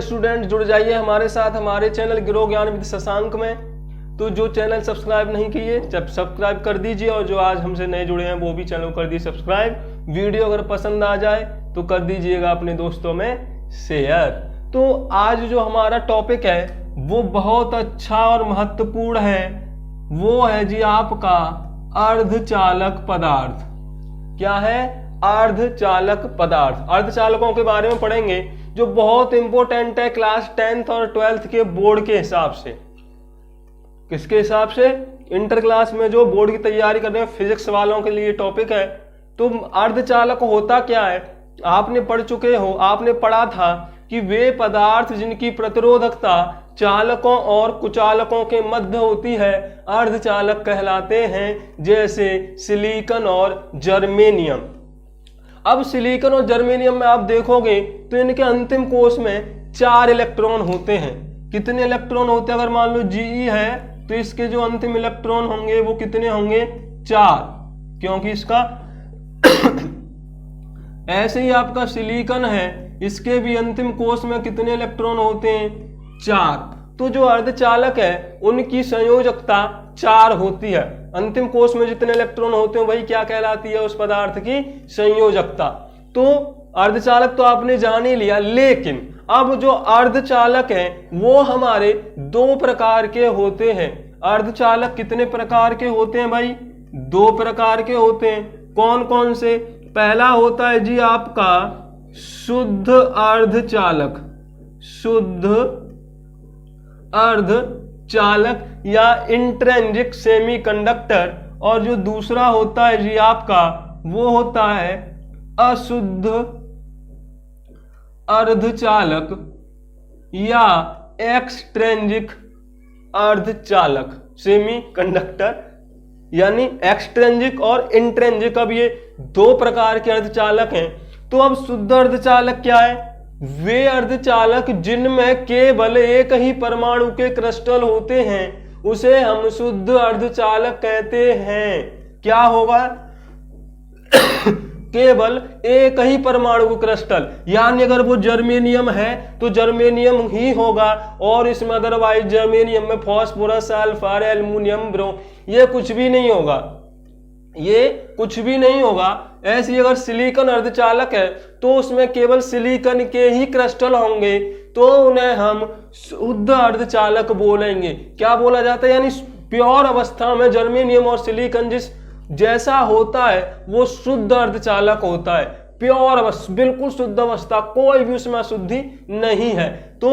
Student, जुड़ जाइए हमारे साथ हमारे चैनल गिरो ज्ञान विद शशांक में। तो जो चैनल सब्सक्राइब नहीं किए जब सब्सक्राइब कर दीजिए, और जो आज हमसे नए जुड़े हैं वो भी चैनल कर दीजिए सब्सक्राइब। वीडियो अगर पसंद आ जाए तो कर दीजिएगा अपने दोस्तों में शेयर। तो आज जो हमारा टॉपिक है वो बहुत अच्छा और महत्वपूर्ण है, वो है जी आपका अर्धचालक पदार्थ। क्या है? अर्धचालक पदार्थ। अर्धचालकों के बारे में पढ़ेंगे जो बहुत इंपॉर्टेंट है क्लास 10th और 12th के बोर्ड के हिसाब से। किसके हिसाब से? इंटर क्लास में जो बोर्ड की तैयारी कर रहे हैं फिजिक्स वालों के लिए टॉपिक है। तो अर्धचालक होता क्या है आपने पढ़ चुके हो, आपने पढ़ा था कि वे पदार्थ जिनकी प्रतिरोधकता चालकों और कुचालकों के मध्य होती है अर्धचालक कहलाते हैं, जैसे सिलिकॉन और जर्मेनियम। अब सिलिकॉन और जर्मेनियम में आप देखोगे तो इनके अंतिम कोष में 4 इलेक्ट्रॉन होते हैं। कितने इलेक्ट्रॉन होते हैं? अगर मान लो Ge है तो इसके जो अंतिम इलेक्ट्रॉन होंगे वो कितने होंगे? 4, क्योंकि इसका ऐसे ही आपका सिलिकॉन है, इसके भी अंतिम कोष में कितने इलेक्ट्रॉन होते हैं? 4। तो जो अर्धचालक है उनकी संयोजकता 4 होती है। अंतिम कोष में जितने इलेक्ट्रॉन होते हैं वही क्या कहलाती है? उस पदार्थ की संयोजकता। तो अर्धचालक तो आपने जान ही लिया, लेकिन अब जो अर्धचालक है वो हमारे 2 प्रकार के होते हैं। अर्धचालक कितने प्रकार के होते हैं भाई? 2 प्रकार के होते हैं। कौन कौन से? पहला होता है जी आपका शुद्ध अर्धचालक, शुद्ध अर्धचालक या इंट्रिंसिक सेमीकंडक्टर, और जो दूसरा होता है जी आपका वो होता है अशुद्ध अर्धचालक या एक्सट्रिंसिक अर्धचालक सेमीकंडक्टर, यानी एक्सट्रिंसिक और इंट्रिंसिक। अब ये 2 प्रकार के अर्धचालक हैं। तो अब शुद्ध अर्धचालक क्या है? वे अर्धचालक जिनमें केवल एक ही परमाणु के क्रिस्टल होते हैं उसे हम शुद्ध अर्धचालक कहते हैं। क्या होगा? केवल एक ही परमाणु क्रिस्टल, यानी अगर वो जर्मेनियम है तो जर्मेनियम ही होगा, और इसमें अदरवाइज जर्मेनियम में फास्फोरस, सल्फर, एल्युमिनियम, ब्रो ये कुछ भी नहीं होगा, ये कुछ भी नहीं होगा। ऐसी अगर सिलिकॉन अर्धचालक है तो उसमें केवल सिलिकॉन के ही क्रिस्टल होंगे, तो उन्हें हम शुद्ध अर्धचालक बोलेंगे। क्या बोला जाता है? यानी प्योर अवस्था में जर्मेनियम और सिलिकॉन जिस जैसा होता है वो शुद्ध अर्धचालक होता है। प्योर अवस्था, बिल्कुल शुद्ध अवस्था, कोई भी उसमें अशुद्धि नहीं है। तो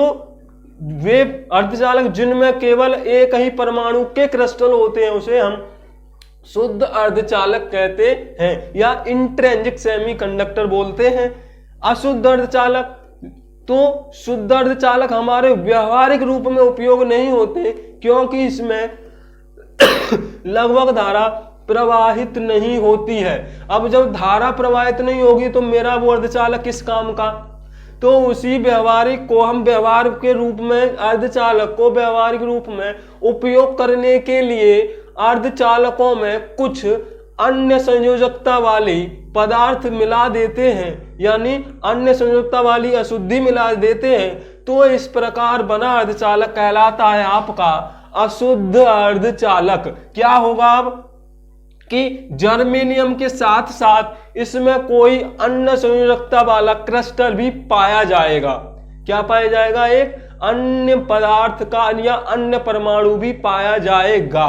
वे अर्धचालक जिनमें केवल एक ही परमाणु के क्रिस्टल होते हैं उसे हम शुद्ध अर्धचालक कहते हैं या इंट्रिंसिक सेमीकंडक्टर बोलते हैं। अशुद्ध अर्धचालक, तो शुद्ध अर्धचालक हमारे व्यवहारिक रूप में उपयोग नहीं होते क्योंकि इसमें लगभग धारा प्रवाहित नहीं होती है। अब जब धारा प्रवाहित नहीं होगी तो मेरा वो अर्धचालक किस काम का? तो उसी व्यवहारिक को हम व्यवहार के रूप में, अर्धचालक को व्यवहारिक रूप में उपयोग करने के लिए अर्धचालकों में कुछ अन्य संयोजकता वाली पदार्थ मिला देते हैं, यानी अन्य संयोजकता वाली अशुद्धि मिला देते हैं। तो इस प्रकार बना अर्धचालक कहलाता है आपका अशुद्ध अर्धचालक। क्या होगा अब कि जर्मेनियम के साथ साथ इसमें कोई अन्य संयोजकता वाला क्रिस्टल भी पाया जाएगा। क्या पाया जाएगा? एक अन्य पदार्थ का या अन्य परमाणु भी पाया जाएगा।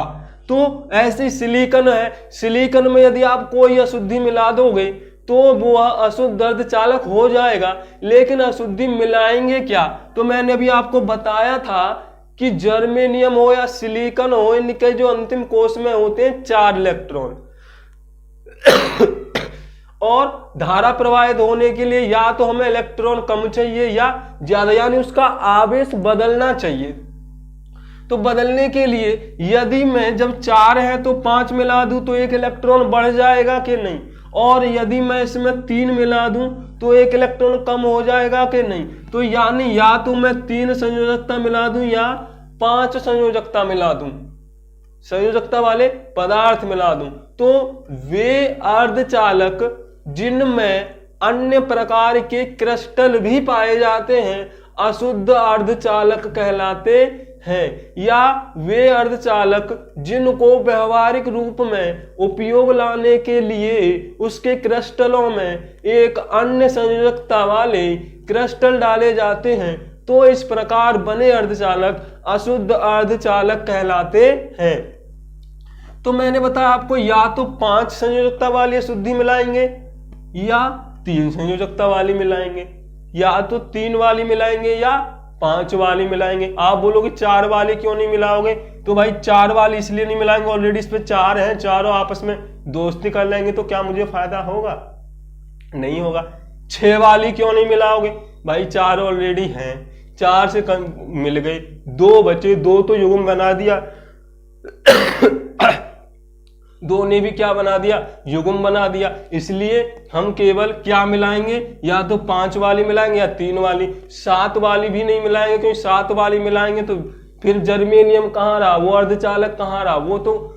तो ऐसे सिलिकॉन है, सिलिकॉन में यदि आप कोई अशुद्धि मिला दोगे तो वो अशुद्ध अर्धचालक हो जाएगा। लेकिन अशुद्धि मिलाएंगे क्या? तो मैंने अभी आपको बताया था कि जर्मेनियम हो या सिलिकॉन हो, इनके जो अंतिम कोष में होते हैं 4 इलेक्ट्रॉन और धारा प्रवाहित होने के लिए या तो हमें इलेक्ट्रॉन कम चाहिए या ज्यादा, यानी उसका आवेश बदलना चाहिए। तो बदलने के लिए यदि मैं जब 4 है तो 5 मिला दूं तो 1 इलेक्ट्रॉन बढ़ जाएगा कि नहीं, और यदि मैं इसमें 3 मिला दूं तो 1 इलेक्ट्रॉन कम हो जाएगा कि नहीं। तो यानी या तो मैं 3 संयोजकता मिला दूं या 5 संयोजकता मिला दूं, संयोजकता वाले पदार्थ मिला दूं। तो वे अर्धचालक जिनमें अन्य प्रकार के क्रिस्टल भी पाए जाते हैं अशुद्ध अर्धचालक कहलाते हैं, या वे अर्धचालक जिनको व्यवहारिक रूप में उपयोग लाने के लिए उसके क्रिस्टलों में एक अन्य संयोजकता वाले क्रिस्टल डाले जाते हैं, तो इस प्रकार बने अर्धचालक अशुद्ध अर्धचालक कहलाते हैं। तो मैंने बताया आपको, या तो 5 संयोजकता वाली अशुद्धि मिलाएंगे या 3 संयोजकता वाली मिलाएंगे, या तो 3 वाली मिलाएंगे या 5 वाली मिलाएंगे। आप बोलोगे 4 वाली क्यों नहीं मिलाओगे? तो भाई 4 वाली इसलिए नहीं मिलाएंगे, ऑलरेडी इस पे 4 हैं, चारों आपस में दोस्ती कर लेंगे, तो क्या मुझे फायदा होगा? नहीं होगा। 6 वाली क्यों नहीं मिलाओगे? भाई 4 ऑलरेडी हैं, 4 से कम मिल गए, 2 बचे, 2 तो युग्म बना दिया 2 ने भी क्या बना दिया? युग्म बना दिया। इसलिए हम केवल क्या मिलाएंगे? या तो 5 वाली मिलाएंगे या 3 वाली। 7 वाली भी नहीं मिलाएंगे, क्योंकि 7 वाली मिलाएंगे तो फिर जर्मेनियम कहाँ रहा? वो अर्धचालक कहाँ रहा? वो तो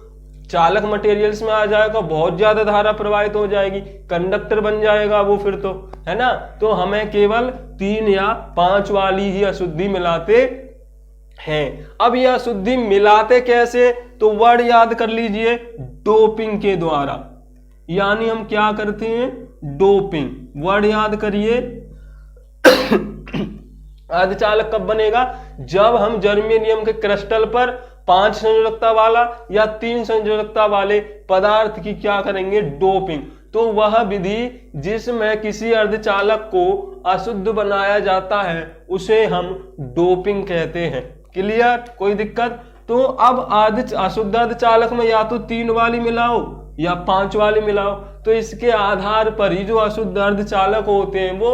चालक मटेरियल्स में आ जाएगा, बहुत ज्यादा धारा प्रवाहित हो जाएगी, कंडक्टर बन जाएगा वो फिर तो, है ना। तो हमें केवल 3 या 5 वाली ही अशुद्धि मिलाते हैं। अब यह अशुद्धि मिलाते कैसे? तो वर्ड याद कर लीजिए, डोपिंग के द्वारा। यानी हम क्या करते हैं? डोपिंग। वर्ड याद करिए। अर्धचालक कब बनेगा? जब हम जर्मेनियम के क्रिस्टल पर 5 संयोजकता वाला या 3 संयोजकता वाले पदार्थ की क्या करेंगे? डोपिंग। तो वह विधि जिसमें किसी अर्धचालक को अशुद्ध बनाया जाता है उसे हम डोपिंग कहते हैं। क्लियर? कोई दिक्कत? तो अब अशुद्ध अर्धचालक में या तो 3 वाली मिलाओ या 5 वाली मिलाओ। तो इसके आधार पर ही जो अशुद्ध अर्धचालक होते हैं वो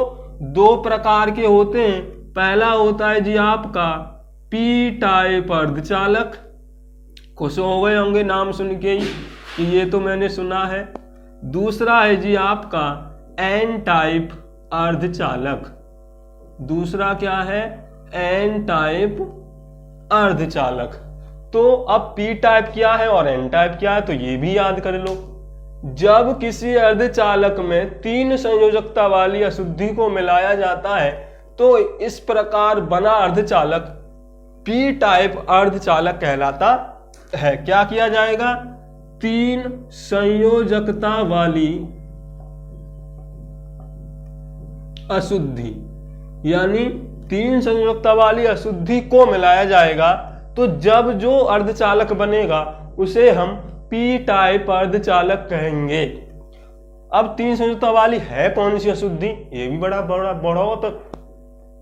2 प्रकार के होते हैं। पहला होता है जी आपका पी टाइप अर्धचालक। खुश हो गए होंगे नाम सुन के ही कि ये तो मैंने सुना है। दूसरा है जी आपका एन टाइप अर्धचालक। दूसरा क्या है? एन टाइप अर्धचालक। तो अब पी टाइप क्या है और एन टाइप क्या है, तो ये भी याद कर लो। जब किसी अर्धचालक में 3 संयोजकता वाली अशुद्धि को मिलाया जाता है तो इस प्रकार बना अर्धचालक पी टाइप अर्धचालक कहलाता है। क्या किया जाएगा? 3 संयोजकता वाली अशुद्धि, यानी 3 संयोजकता वाली अशुद्धि को मिलाया जाएगा। तो जब जो अर्धचालक बनेगा उसे हम पी टाइप अर्धचालक कहेंगे। अब 3 संयोजकता वाली है कौन सी अशुद्धि? ये भी बड़ा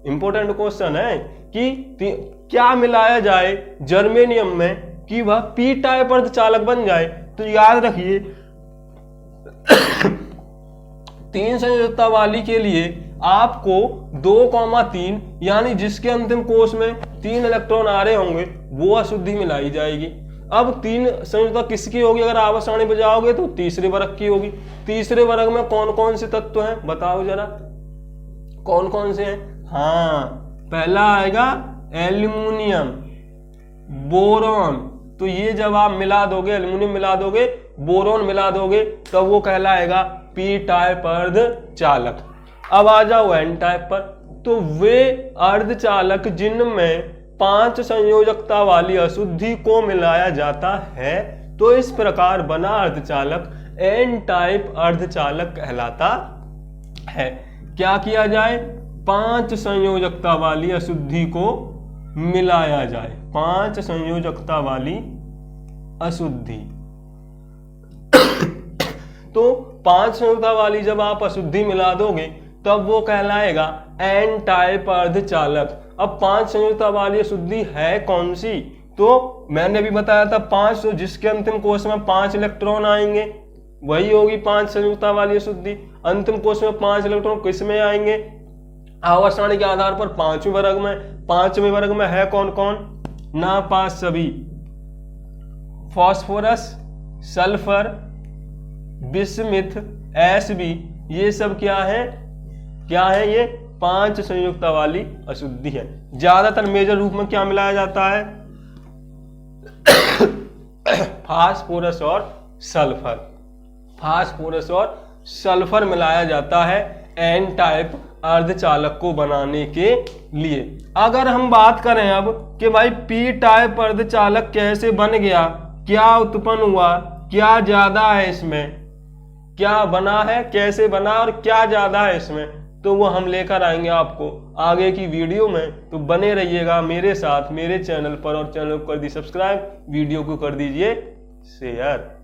इंपॉर्टेंट क्वेश्चन है कि क्या मिलाया जाए जर्मेनियम में कि वह पी टाइप अर्धचालक बन जाए। तो याद रखिए 3 संयोजकता वाली के लिए आपको 2,3 यानी जिसके अंतिम कोष में 3 इलेक्ट्रॉन आ रहे होंगे वो अशुद्धि मिलाई जाएगी। अब 3 संयोजकता किसकी होगी? अगर आवर्त बजाओगे तो तीसरे वर्ग की होगी। तीसरे वर्ग में कौन कौन से तत्व हैं बताओ जरा, कौन कौन से हैं? हाँ, पहला आएगा एल्यूमिनियम, बोरॉन। तो ये जब आप मिला दोगे, एल्यूमिनियम मिला दोगे, बोरॉन मिला दोगे, तो वो कहलाएगा पी टाइप अर्धचालक। अब आ जाओ एन टाइप पर। तो वे अर्धचालक जिनमें 5 संयोजकता वाली अशुद्धि को मिलाया जाता है, तो इस प्रकार बना अर्धचालक एन टाइप अर्धचालक कहलाता है। क्या किया जाए? 5 संयोजकता वाली अशुद्धि को मिलाया जाए। 5 संयोजकता वाली अशुद्धि। तो 5 संयोजकता वाली जब आप अशुद्धि मिला दोगे तब वो कहलाएगा एन टाइप अर्धचालक। अब 5 संयोजकता वाली अशुद्धि है कौन सी? तो मैंने भी बताया था 5, तो जिसके अंतिम कोष में 5 इलेक्ट्रॉन आएंगे वही होगी 5 संयोजकता वाली अशुद्धि। अंतिम कोष में 5 इलेक्ट्रॉन किस में आएंगे? आवर्त सारणी के आधार पर 5वें वर्ग में। 5वें वर्ग में है कौन कौन? नापास सभी, फास्फोरस, सल्फर, बिस्मिथ, एसबी, ये सब क्या है? ये 5 संयुक्ता वाली अशुद्धि है। ज्यादातर मेजर रूप में क्या मिलाया जाता है? फास्फोरस और सल्फर। फास्फोरस और सल्फर मिलाया जाता है एन टाइप अर्धचालक को बनाने के लिए। अगर हम बात करें अब कि भाई पी टाइप अर्धचालक कैसे बन गया, क्या उत्पन्न हुआ, क्या ज्यादा है इसमें, क्या बना है, कैसे बना और क्या ज्यादा है इसमें, तो वो हम लेकर आएंगे आपको आगे की वीडियो में। तो बने रहिएगा मेरे साथ मेरे चैनल पर, और चैनल को कर दी सब्सक्राइब, वीडियो को कर दीजिए शेयर।